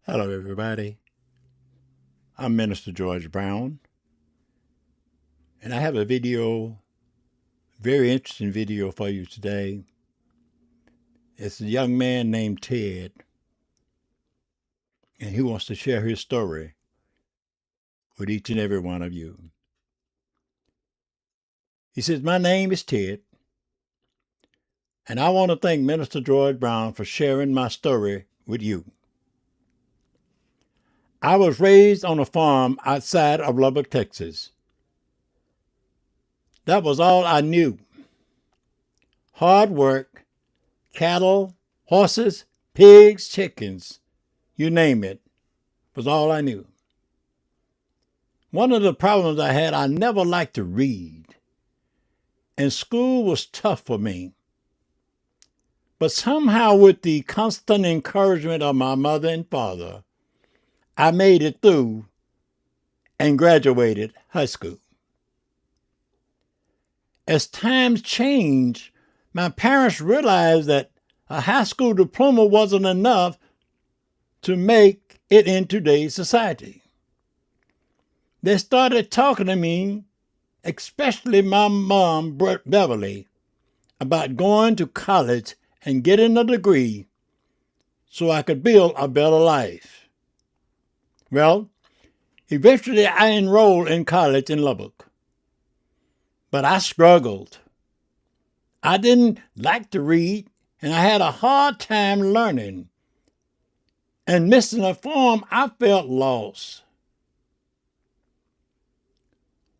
Hello, everybody. I'm Minister George Brown, and I have a very interesting video for you today. It's a young man named Ted, and he wants to share his story with each and every one of you. He says, "My name is Ted, and I want to thank Minister George Brown for sharing my story with you. I was raised on a farm outside of Lubbock, Texas. That was all I knew. Hard work, cattle, horses, pigs, chickens, you name it, was all I knew. One of the problems I had, I never liked to read, and school was tough for me. But somehow, with the constant encouragement of my mother and father, I made it through and graduated high school. As times changed, my parents realized that a high school diploma wasn't enough to make it in today's society. They started talking to me, especially my mom, Beverly, about going to college and getting a degree so I could build a better life. Well, eventually I enrolled in college in Lubbock, but I struggled. I didn't like to read, and I had a hard time learning. And missing a form, I felt lost.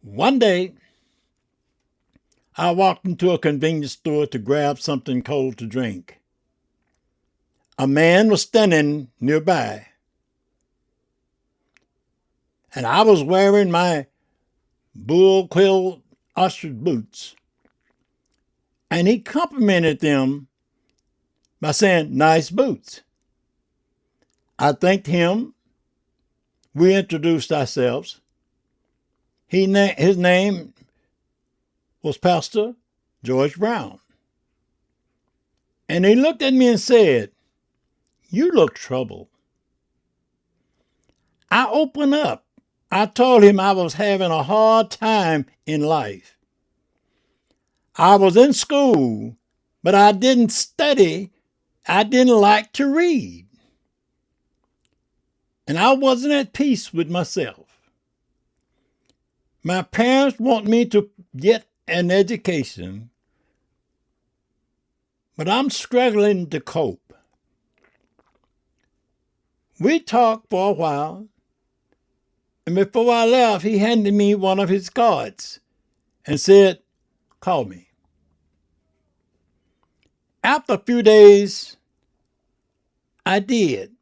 One day, I walked into a convenience store to grab something cold to drink. A man was standing nearby, and I was wearing my bull quill ostrich boots. And he complimented them by saying, "Nice boots." I thanked him. We introduced ourselves. His name was Pastor George Brown. And he looked at me and said, "You look troubled." I opened up. I told him I was having a hard time in life. I was in school, but I didn't study. I didn't like to read. And I wasn't at peace with myself. My parents want me to get an education, but I'm struggling to cope. We talked for a while, and before I left, he handed me one of his cards and said, "Call me." After a few days, I did.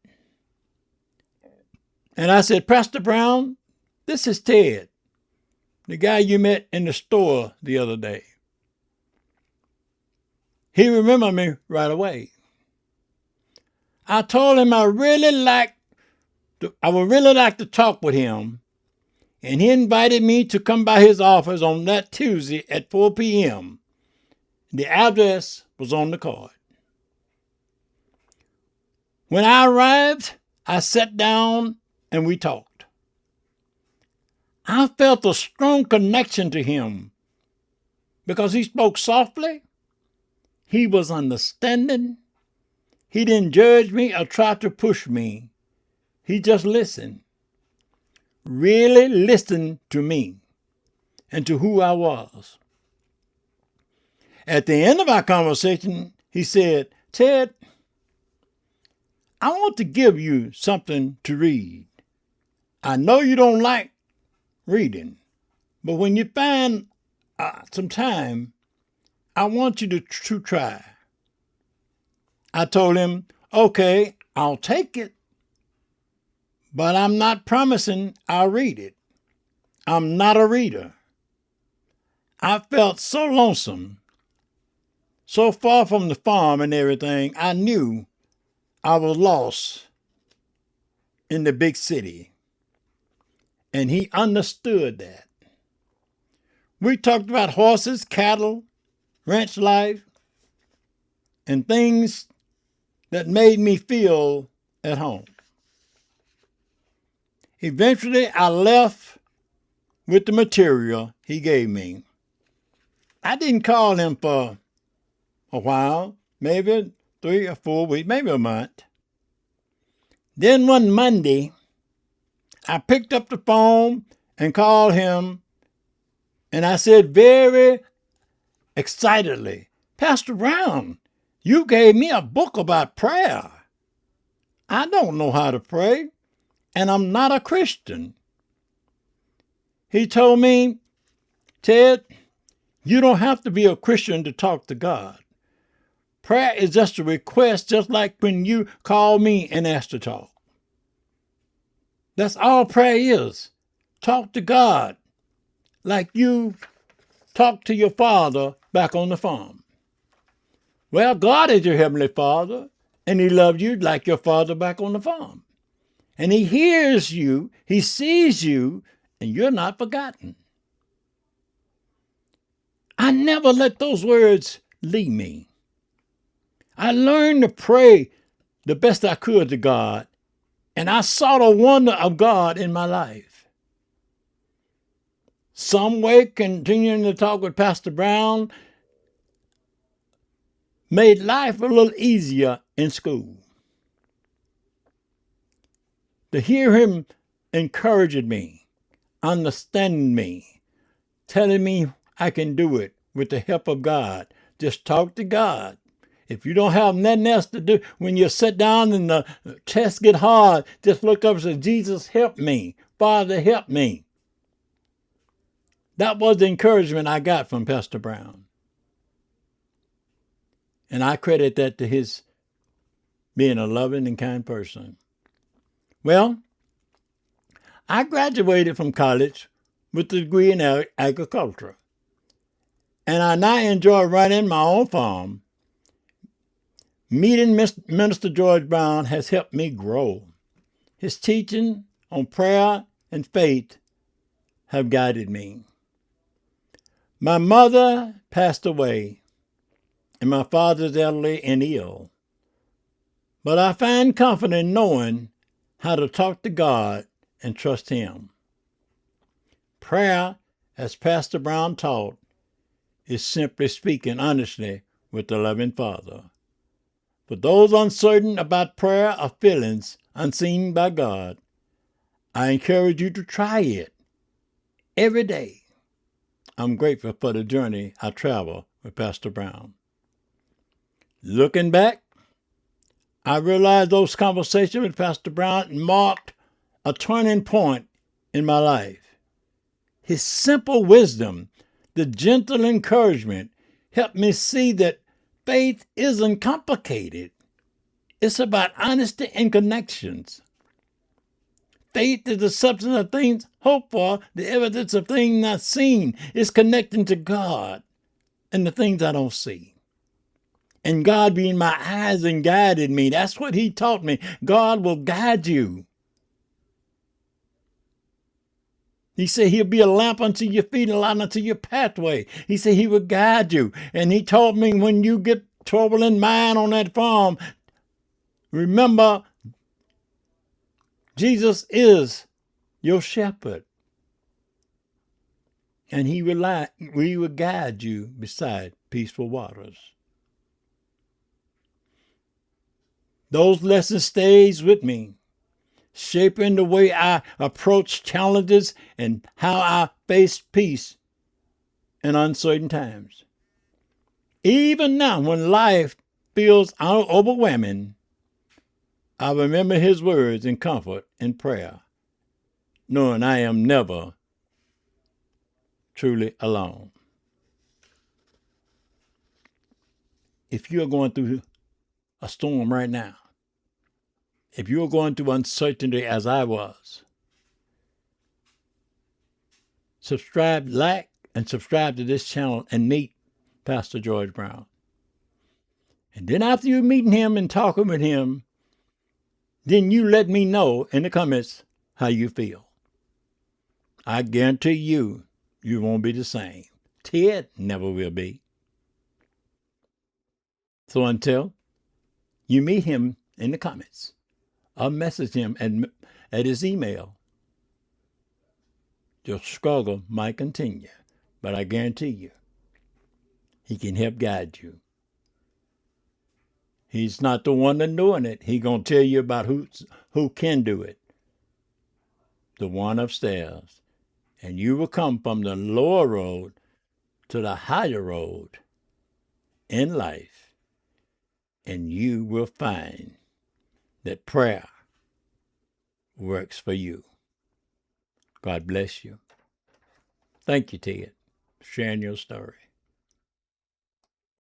And I said, "Pastor Brown, this is Ted, the guy you met in the store the other day." He remembered me right away. I told him I would really like to talk with him, and he invited me to come by his office on that Tuesday at 4 p.m. The address was on the card. When I arrived, I sat down and we talked. I felt a strong connection to him because he spoke softly. He was understanding. He didn't judge me or try to push me. He just listened. Really listened to me and to who I was. At the end of our conversation, he said, "Ted, I want to give you something to read. I know you don't like reading, but when you find some time, I want you to try." I told him, "Okay, I'll take it, but I'm not promising I'll read it. I'm not a reader." I felt so lonesome, so far from the farm and everything. I knew I was lost in the big city, and he understood that. We talked about horses, cattle, ranch life, and things that made me feel at home. Eventually, I left with the material he gave me. I didn't call him for a while, maybe 3 or 4 weeks, maybe a month. Then one Monday, I picked up the phone and called him, and I said very excitedly, Pastor Brown, you gave me a book about prayer. I don't know how to pray, and I'm not a Christian. He told me, Ted, you don't have to be a Christian to talk to God. Prayer is just a request, just like when you call me and ask to talk. That's all prayer is. Talk to God like you talk to your father back on the farm. Well, God is your heavenly Father, and he loves you like your father back on the farm. And he hears you, he sees you, and you're not forgotten. I never let those words leave me. I learned to pray the best I could to God, and I saw the wonder of God in my life. Some way, continuing to talk with Pastor Brown made life a little easier in school. To hear him encouraging me, understanding me, telling me I can do it with the help of God. Just talk to God. If you don't have nothing else to do, when you sit down and the tests get hard, just look up and say, Jesus, help me. Father, help me. That was the encouragement I got from Pastor Brown. And I credit that to his being a loving and kind person. Well, I graduated from college with a degree in agriculture. And I now enjoy running my own farm. Meeting Minister George Brown has helped me grow. His teaching on prayer and faith have guided me. My mother passed away, and my father's elderly and ill. But I find comfort in knowing how to talk to God and trust him. Prayer, as Pastor Brown taught, is simply speaking honestly with the loving Father. For those uncertain about prayer or feelings unseen by God, I encourage you to try it every day. I'm grateful for the journey I travel with Pastor Brown. Looking back, I realize those conversations with Pastor Brown marked a turning point in my life. His simple wisdom, the gentle encouragement, helped me see that faith isn't complicated. It's about honesty and connections. Faith is the substance of things hoped for, the evidence of things not seen. It's connecting to God and the things I don't see. And God being my eyes and guided me. That's what he taught me. God will guide you. He said he'll be a lamp unto your feet and a light unto your pathway. He said he will guide you. And he told me when you get trouble in mind on that farm, remember Jesus is your shepherd. And he will guide you beside peaceful waters. Those lessons stays with me, shaping the way I approach challenges and how I face peace in uncertain times. Even now, when life feels overwhelming, I remember his words in comfort and prayer, knowing I am never truly alone. If you're going through a storm right now, if you're going through uncertainty as I was, like and subscribe to this channel and meet Pastor George Brown. And then after you meeting him and talking with him, then you let me know in the comments how you feel. I guarantee you, you won't be the same. Ted never will be. So until you meet him in the comments, or message him at his email, the struggle might continue. But I guarantee you, he can help guide you. He's not the one that's doing it. He's going to tell you about who can do it. The one upstairs. And you will come from the lower road to the higher road in life. And you will find that prayer works for you. God bless you. Thank you, Ted, for sharing your story.